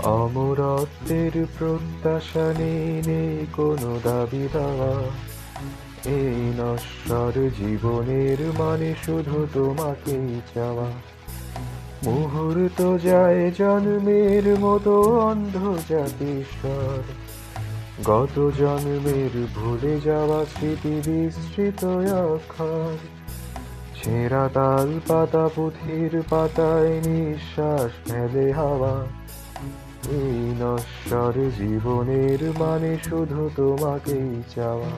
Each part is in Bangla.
অমরত্বের প্রত্যাশা নেই কোনো দাবি দাওয়া। এই নশ্বর জীবনের মানে শুধু তোমাকেই চাওয়া। মুহূর্ত যায় জন্মের মতো অন্ধ জাতিস্বর, গত জন্মের ভুলে যাওয়া স্মৃতি বিস্মৃত অক্ষর। ছেঁড়া তাল পাতা পুঁথির পাতায় নিঃশ্বাস ফেলে হাওয়া। এই নশ্বর জীবনের মানে শুধু তোমাকেই চাওয়া।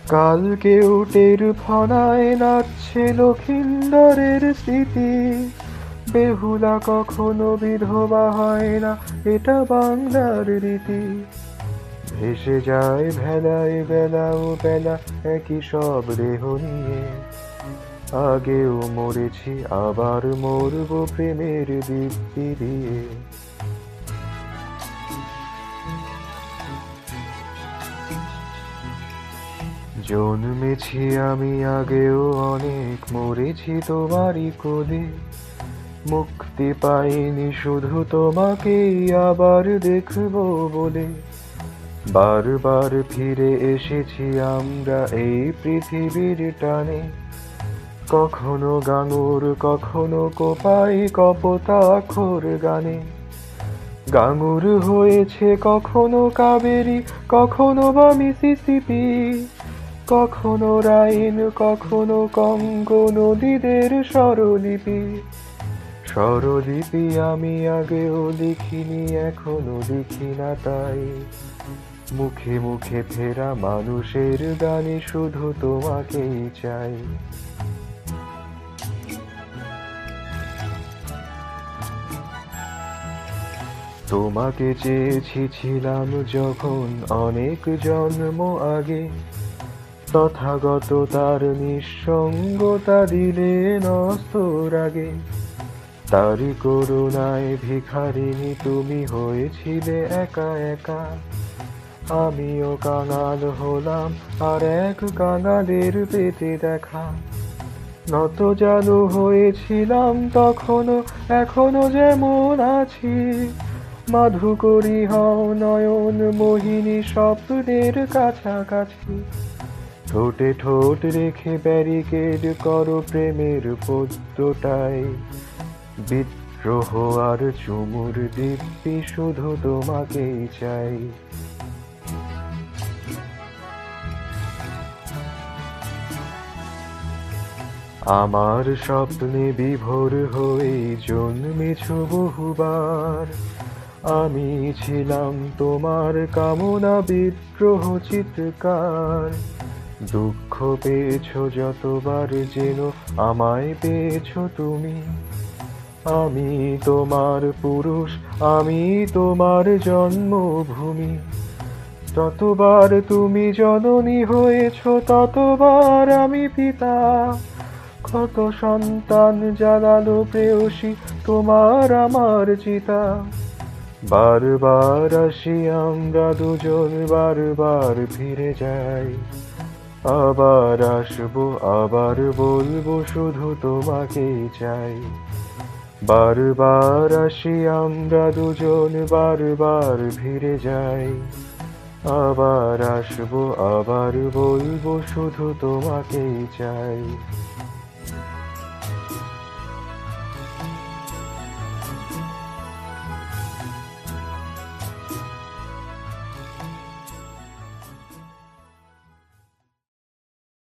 কালকে উটের ফনায় নাচছে লক্ষিন্দরের স্মৃতি। বেহুলা কখনো বিধবা হয় না, এটা বাংলার রীতি। ভেসে যায় ভেলায় বেলা ও বেলা একই সব দেহ নিয়ে। আগেও মরেছি আবার মরব প্রেমের দিব্যি দিয়ে। জন্মেছি আমি আগেও অনেক, মরেছি তোমারই কোলে। মুক্তি পাইনি শুধু তোমাকেই আবার দেখবো বলে। বারবার ফিরে এসেছি আমরা এই পৃথিবীর টানে। কখনো গাঙুর কখনো কোপাই কপোতাক্ষর গানে। গাঙুর হয়েছে কখনো কাবেরী, কখনো বা মিসিসিপি। কখনো রাইন কখনো কঙ্গো নদীদের স্বরলিপি। স্বরলিপি আমি আগেও লিখিনি এখনো লিখি না তাই। মুখে মুখে ফেরা মানুষের গানে শুধু তোমাকেই চাই। তোমাকে চেয়েছি ছিলাম যখন অনেক জন্ম আগে। তথাগত তার নিঃসঙ্গতা দিলে নস্তর আগে। তারি করুণায় ভিখারিণী তুমি হয়েছিলে একা একা। আমিও কাঙাল হলাম আর এক কাঙালের পেতে দেখা। নত জানু হয়েছিলাম তখনো, এখনো যেমন আছি। মাধুকরী হও নয়ন মোহিনী স্বপ্নের কাছাকাছি। ঠোঁটে ঠোঁট রেখে ব্যারিকেড করো প্রেমের পদ্মটায়। বিদ্রোহ আর চুমুর দিব্যি শুধু তোমাকেই চাই। আমার স্বপ্নে বিভোর হয়ে জন্মেছ বহুবার। আমি ছিলাম তোমার কামনা বিদ্রোহ চিৎকার। দুঃখ পেয়েছ যতবার যেন আমায় পেয়েছ তুমি। আমি তোমার পুরুষ, আমি তোমার জন্মভূমি। যতবার তুমি জননী হয়েছ ততবার আমি পিতা। কত সন্তান জ্বালালো প্রেয়সী তোমার আমার চিতা। বারবার আসি আমরা দুজন, বারবার ফিরে যাই। আবার আসবো আবার বলবো শুধু তোমাকেই চাই। বারবার আসি আমরা দুজন, বারবার ফিরে যাই। আবার আসবো আবার বলবো শুধু তোমাকেই চাই।